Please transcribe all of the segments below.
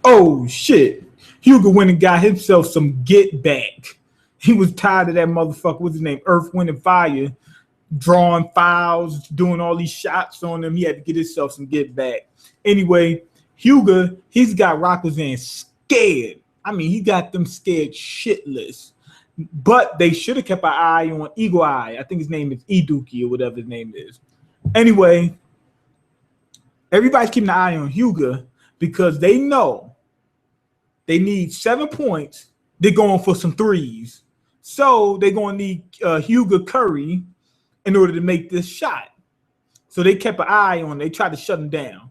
Oh shit. Hugo went and got himself some get back. He was tired of that motherfucker. What's his name? Earth, Wind, and Fire. Drawing fouls, doing all these shots on him. He had to get himself some get back. Anyway, Hugo, he's got Rakuzan scared. I mean, he got them scared shitless. But they should have kept an eye on Eagle Eye. I think his name is Iduki or whatever his name is. Anyway, everybody's keeping an eye on Hugo because they know they need 7 points. They're going for some threes. So they're going to need Hugo Curry in order to make this shot. So they kept an eye on him. They tried to shut him down.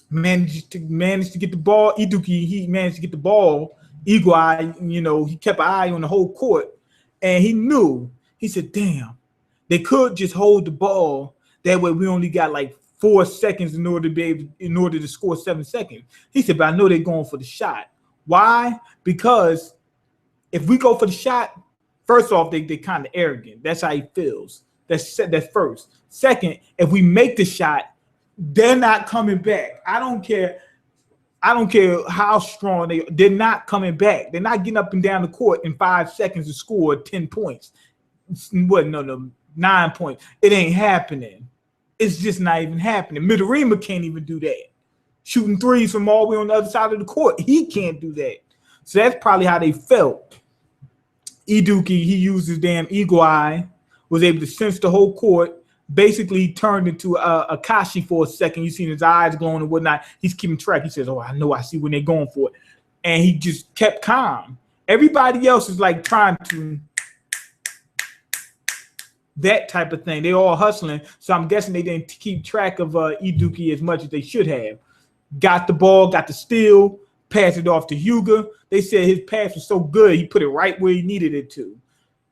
Managed to get the ball. Iduki, he managed to get the ball. Eagle Eye, he kept an eye on the whole court. And he knew. He said, damn, they could just hold the ball. That way we only got like 4 seconds in order to score 7 seconds. He said, but I know they're going for the shot. Why? Because if we go for the shot, first off, they kind of arrogant. That's how he feels. That's first. Second, if we make the shot, they're not coming back. I don't care how strong they're not coming back. They're not getting up and down the court in 5 seconds to score 10 points. What? No, 9 points. It ain't happening. It's just not even happening. Midorima can't even do that. Shooting threes from all the way on the other side of the court. He can't do that. So that's probably how they felt. Iduki, he used his damn Eagle Eye, was able to sense the whole court, basically turned into Akashi for a second. You seen his eyes glowing and whatnot. He's keeping track. He says, oh, I know, I see when they're going for it. And he just kept calm. Everybody else is like trying to that type of thing. They all hustling. So I'm guessing they didn't keep track of Iduki as much as they should have. Got the ball, got the steal, passed it off to Hugo. They said his pass was so good, he put it right where he needed it to.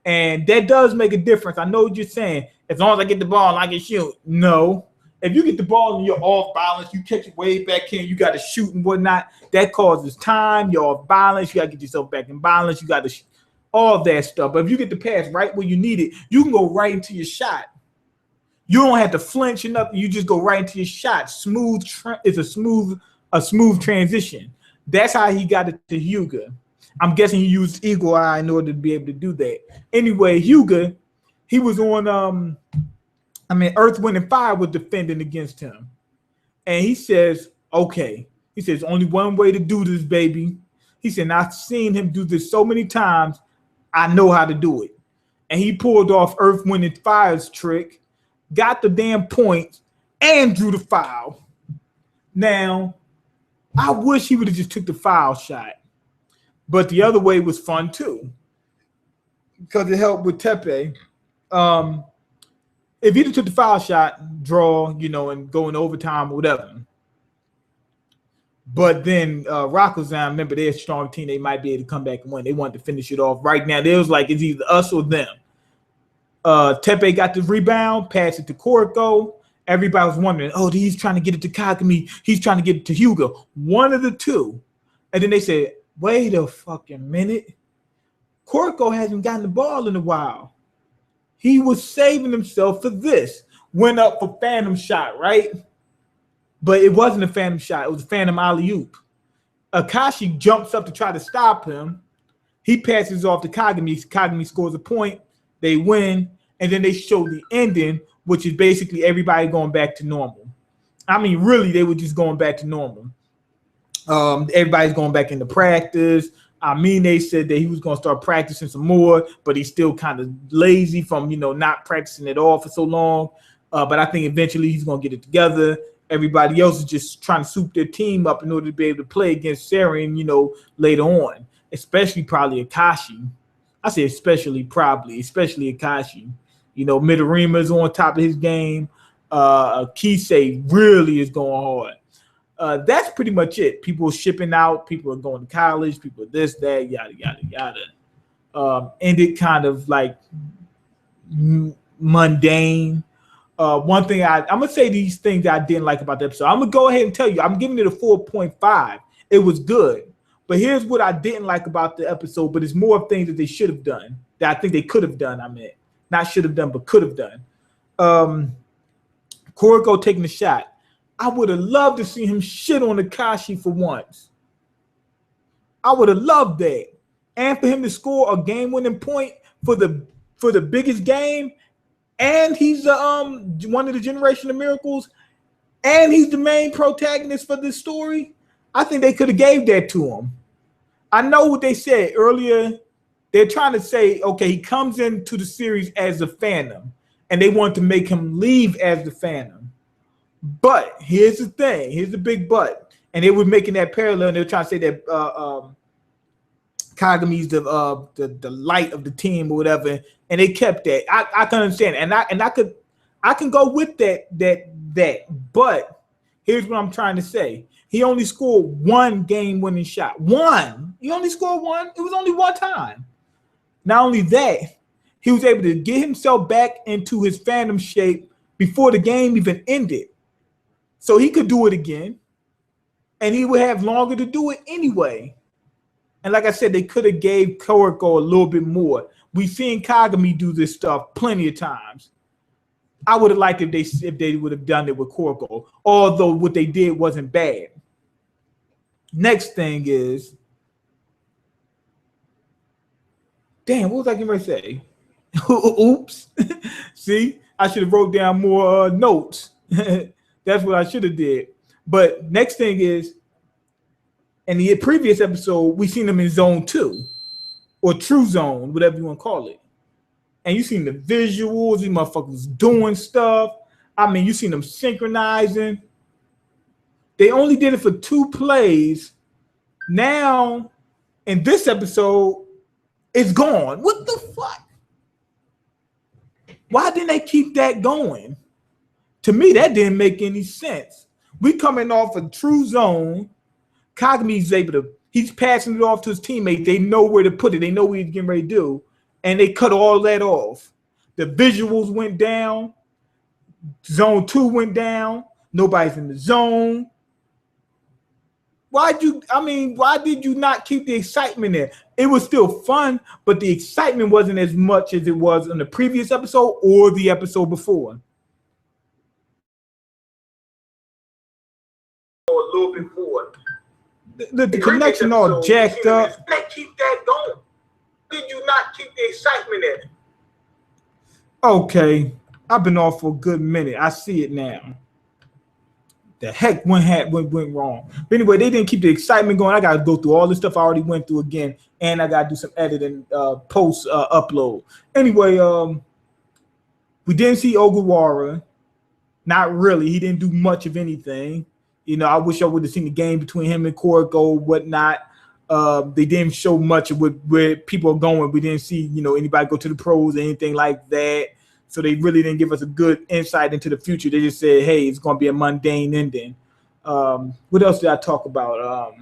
And that does make a difference. I know what you're saying. As long as I get the ball, I can shoot. No. If you get the ball and you're off balance, you catch it way back here, you got to shoot and whatnot. That causes time. You're off balance. You got to get yourself back in balance. You got to all that stuff. But if you get the pass right where you need it, you can go right into your shot. You don't have to flinch or nothing. You just go right into your shot. It's a smooth transition. That's how he got it to Hugo. I'm guessing he used Eagle Eye in order to be able to do that. Anyway, Hugo, he was on Earth, Wind, and Fire was defending against him. And he says, okay. He says, only one way to do this, baby. He said, I've seen him do this so many times, I know how to do it. And he pulled off Earth, Wind, and Fire's trick, got the damn points, and drew the foul. Now, I wish he would have just took the foul shot. But the other way was fun too, because it helped with Tepe. If he'd have took the foul shot, draw, and go in overtime or whatever. But then Rakuzan, remember, they're a strong team. They might be able to come back and win. They wanted to finish it off right now. It was like it's either us or them. Tepe got the rebound, passed it to Kuroko. Everybody was wondering, oh, he's trying to get it to Kagami. He's trying to get it to Hugo. One of the two. And then they said, wait a fucking minute. Kuroko hasn't gotten the ball in a while. He was saving himself for this. Went up for phantom shot, right? But it wasn't a phantom shot. It was a phantom alley-oop. Akashi jumps up to try to stop him. He passes off to Kagami. Kagami scores a point. They win. And then they show the ending, which is basically everybody going back to normal. I mean, really, they were just going back to normal. Everybody's going back into practice. I mean, they said that he was going to start practicing some more, but he's still kind of lazy from, not practicing at all for so long. But I think eventually he's going to get it together. Everybody else is just trying to soup their team up in order to be able to play against Sarian, later on, especially probably Akashi. I say especially Akashi. Midorima is on top of his game. Kisei really is going hard. That's pretty much it. People are shipping out. People are going to college. People are this, that, yada, yada, yada. Ended kind of like mundane. One thing I'm going to say these things I didn't like about the episode. I'm going to go ahead and tell you. I'm giving it a 4.5. It was good. But here's what I didn't like about the episode, but it's more things that they should have done, that I think they could have done, Not should have done, but could have done. Kuroko taking the shot. I would have loved to see him shit on Akashi for once. I would have loved that. And for him to score a game-winning point for the biggest game, and he's one of the Generation of Miracles, and he's the main protagonist for this story. I think they could have gave that to him. I know what they said earlier. They're trying to say, okay, he comes into the series as the Phantom, and they want to make him leave as the Phantom. But here's the thing. Here's the big but. And they were making that parallel, and they were trying to say that Kagami's the light of the team or whatever, and they kept that. I can understand it. and I can go with that. But here's what I'm trying to say. He only scored one game-winning shot. One. He only scored one. It was only one time. Not only that, he was able to get himself back into his Phantom shape before the game even ended. So he could do it again, and he would have longer to do it anyway. And like I said, they could have gave Kuroko a little bit more. We've seen Kagami do this stuff plenty of times. I would have liked if they would have done it with Kuroko, although what they did wasn't bad. Next thing is, damn, what was I getting ready to say? Oops. See, I should have wrote down more notes. That's what I should have did. But next thing is, in the previous episode, we seen him in Zone 2 or True Zone, whatever you want to call it. And you seen the visuals, these motherfuckers doing stuff. I mean, you seen them synchronizing. They only did it for 2 plays. Now, in this episode, it's gone. What the fuck? Why didn't they keep that going? To me, that didn't make any sense. We coming off a True Zone. Kagami's he's passing it off to his teammates. They know where to put it. They know what he's getting ready to do. And they cut all that off. The visuals went down. Zone 2 went down. Nobody's in the zone. Why did you not keep the excitement there? It was still fun, but the excitement wasn't as much as it was in the previous episode or the episode before. A little bit more. The connection all jacked up. Keep that going. Did you not keep the excitement in it? Okay, I've been off for a good minute. I see it now. The heck went wrong. But anyway, they didn't keep the excitement going. I got to go through all the stuff I already went through again, and I got to do some editing, post upload. Anyway, we didn't see Ogiwara. Not really. He didn't do much of anything. You know, I wish I would have seen the game between him and Kuroko, whatnot. They didn't show much of where people are going. We didn't see, anybody go to the pros or anything like that. So they really didn't give us a good insight into the future. They just said, hey, it's going to be a mundane ending. What else did I talk about?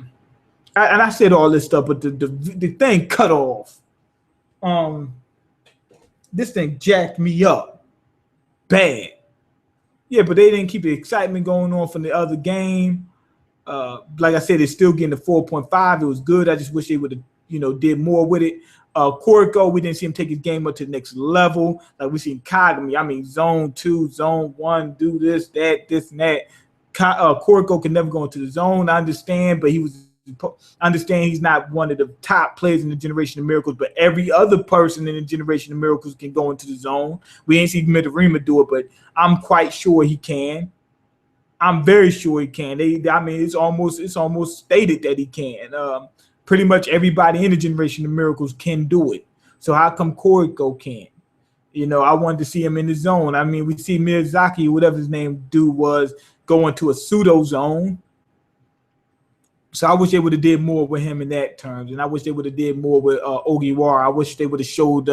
I said all this stuff, but the thing cut off. This thing jacked me up bad. Yeah, but they didn't keep the excitement going on from the other game. Like I said, it's still getting a 4.5. It was good. I just wish they would have, did more with it. Kuroko, we didn't see him take his game up to the next level. Like we seen Kagami. I mean, Zone 2, Zone 1, do this, and that. Kuroko can never go into the zone. I understand, but he's not one of the top players in the Generation of Miracles, but every other person in the Generation of Miracles can go into the zone. We ain't seen Midorima do it, but I'm quite sure he can. I'm very sure he can. It's almost stated that he can. Pretty much everybody in the Generation of Miracles can do it. So how come Kuroko can't? I wanted to see him in the zone. I mean, we see Miyazaki, whatever his name dude was, go into a pseudo zone. So I wish they would have did more with him in that terms, and I wish they would have did more with Ogiwara. I wish they would have showed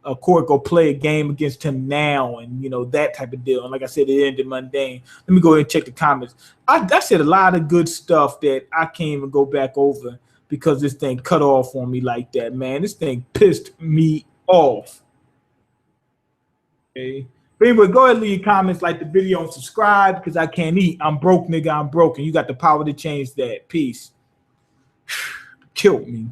Kuroko play a game against him now, and that type of deal. And like I said, it ended mundane. Let me go ahead and check the comments. I said a lot of good stuff that I can't even go back over because this thing cut off on me like that, man. This thing pissed me off. Okay. But anyway, go ahead and leave your comments, like the video, and subscribe because I can't eat. I'm broke, nigga. I'm broken. You got the power to change that. Peace. Killed me.